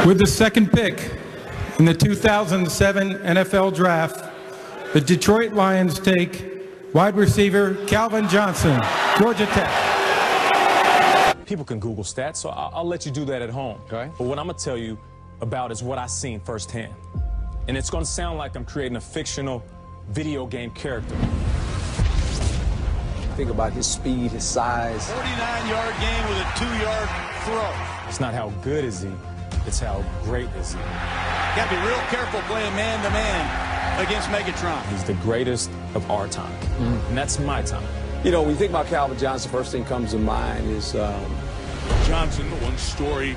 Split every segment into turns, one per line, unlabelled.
With the second pick in the 2007 NFL Draft, the Detroit Lions take wide receiver Calvin Johnson, Georgia Tech.
People can Google stats, so I'll let you do that at home.
Okay.
But what I'm going to tell you about is what I've seen firsthand. And it's going to sound like I'm creating a fictional video game character.
Think about his speed, his size.
49-yard gain with a 2-yard throw.
It's not how good is he, it's how great is he.
Got to be real careful playing man-to-man against MegaTron.
He's the greatest of our time, and that's my time.
You know, when you think about Calvin Johnson, first thing comes to mind is
Johnson, one story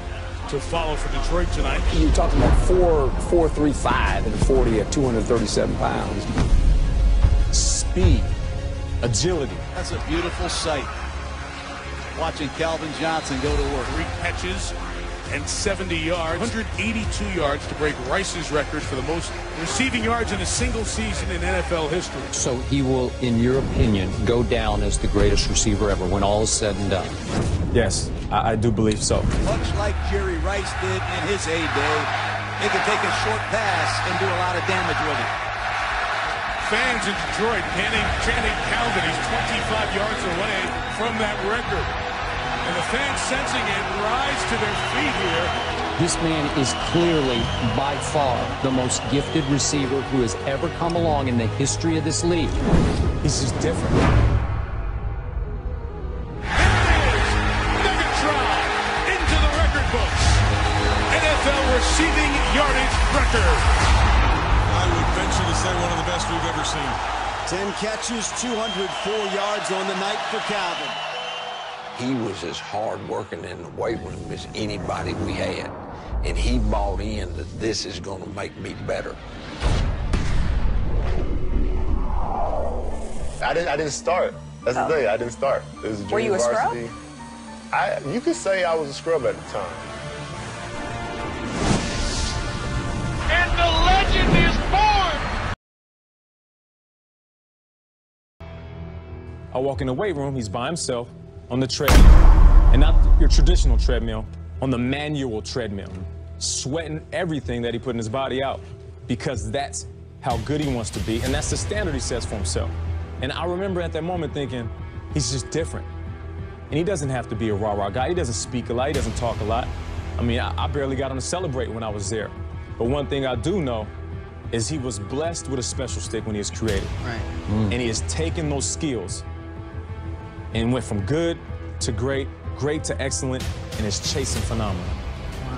to follow for Detroit tonight.
you're talking about 4.35 and 40 at 237 pounds.
Speed, agility.
That's a beautiful sight. Watching Calvin Johnson go to work.
3 catches and 70 yards, 182 yards to break Rice's record for the most receiving yards in a single season in NFL history.
So he will, in your opinion, go down as the greatest receiver ever when all is said and done?
Yes, I do believe so.
Much like Jerry Rice did in his heyday, he can take a short pass and do a lot of damage with it.
Fans in Detroit chanting Calvin. He's 25 yards away from that record. And the fans sensing it rise to their feet here.
This man is clearly, by far, the most gifted receiver who has ever come along in the history of this league.
He's just different.
MegaTron into the record books. NFL receiving yardage record.
I would venture to say one of the best we've ever seen.
10 catches, 204 yards on the night for Calvin.
He was as hard working in the weight room as anybody we had. And he bought in that this is going to make me better.
I didn't start. That's the thing. I didn't start. It was a junior
Were you a
varsity.
scrub?
You could say I was a scrub at the time.
And the legend is born!
I walk in the weight room, he's by himself on the treadmill. And not your traditional treadmill, on the manual treadmill. Sweating everything that he put in his body out because that's how good he wants to be, and that's the standard he sets for himself. And I remember at that moment thinking, he's just different. And he doesn't have to be a rah-rah guy. He doesn't speak a lot. He doesn't talk a lot. I mean, I barely got him to celebrate when I was there. But one thing I do know is he was blessed with a special stick when he was created.
Right.
And he has taken those skills and went from good to great, great to excellent, and is chasing phenomenal.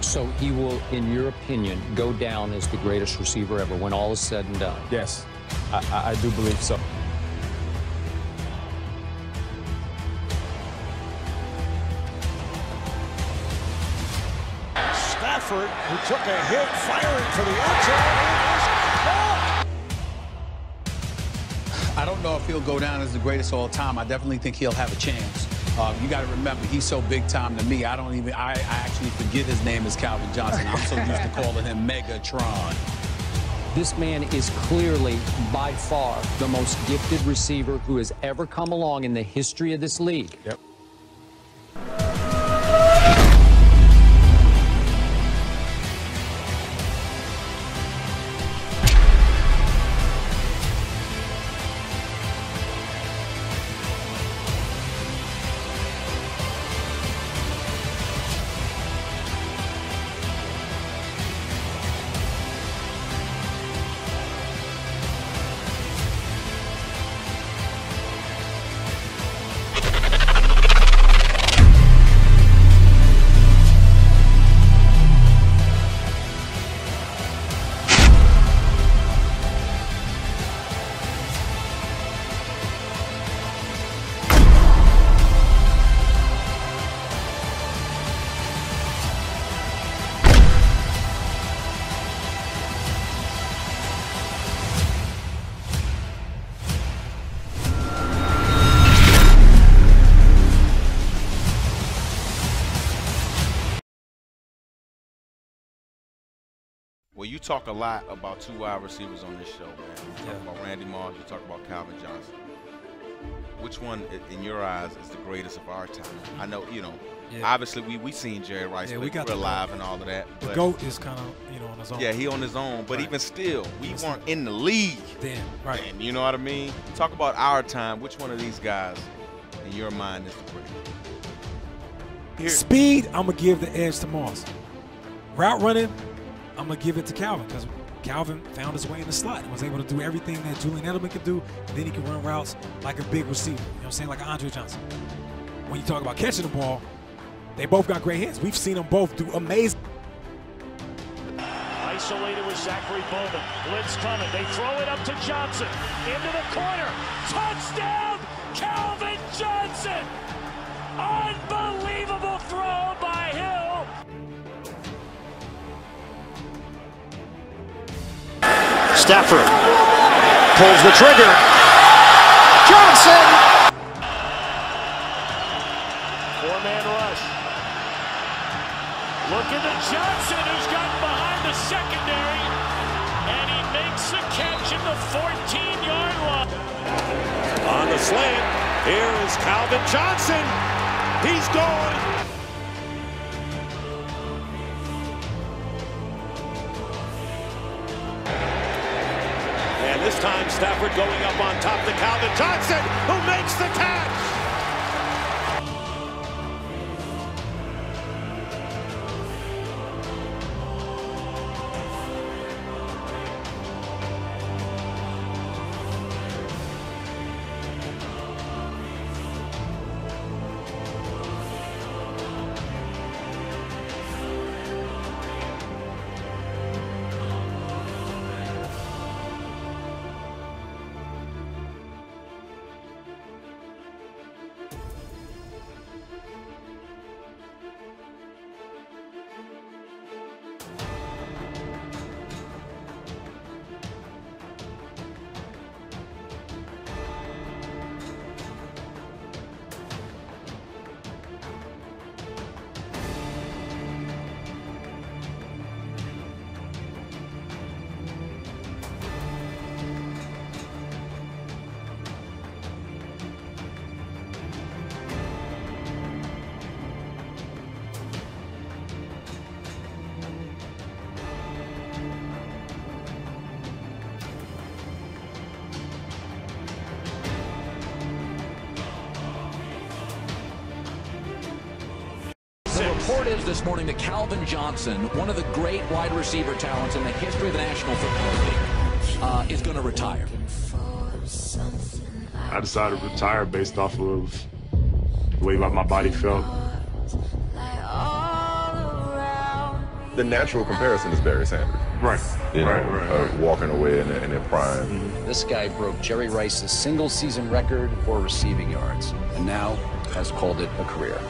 So he will, in your opinion, go down as the greatest receiver ever when all is said and done?
Yes, I do believe so.
Stafford, who took a hit, firing for the end zone.
I don't know if he'll go down as the greatest of all time. I definitely think he'll have a chance. You got to remember, he's so big time to me. I actually forget his name is Calvin Johnson. I'm so used to calling him MegaTron.
This man is clearly, by far, the most gifted receiver who has ever come along in the history of this league.
Yep.
Well, you talk a lot about two wide receivers on this show, man. You talk about Randy Moss, you talk about Calvin Johnson.
which one in your eyes is the greatest of our time? I know, you know, obviously we seen Jerry Rice, we got Real Live and all of that.
The GOAT is kind of, you know, on his own.
Yeah, he on his own, but even still, we weren't in the league
then, right?
And you know what I mean? Talk about our time. Which one of these guys, in your mind, is the greatest?
Speed, I'm gonna give the edge to Moss. Route running, I'm gonna give it to Calvin because Calvin found his way in the slot and was able to do everything that Julian Edelman could do, and then he can run routes like a big receiver. You know what I'm saying? Like Andre Johnson. When you talk about catching the ball, they both got great hands. We've seen them both do amazing.
Isolated with Zachary Bowman. Blitz coming. They throw it up to Johnson. Into the corner. Touchdown, Calvin Johnson! Unbelievable throw by Hill.
Stafford pulls the trigger. Johnson!
Four-man rush. Looking to Johnson, who's gotten behind the secondary, and he makes the catch at the 14-yard line.
On the slant, here is Calvin Johnson. He's gone. And this time Stafford going up on top to Calvin Johnson, who makes the catch.
The report is this morning that Calvin Johnson, one of the great wide receiver talents in the history of the National Football League, is going to retire.
I decided to retire based off of the way my body felt.
The natural comparison is Barry Sanders.
Right.
You know, walking away in their prime.
This guy broke Jerry Rice's single-season record for receiving yards, and now has called it a career.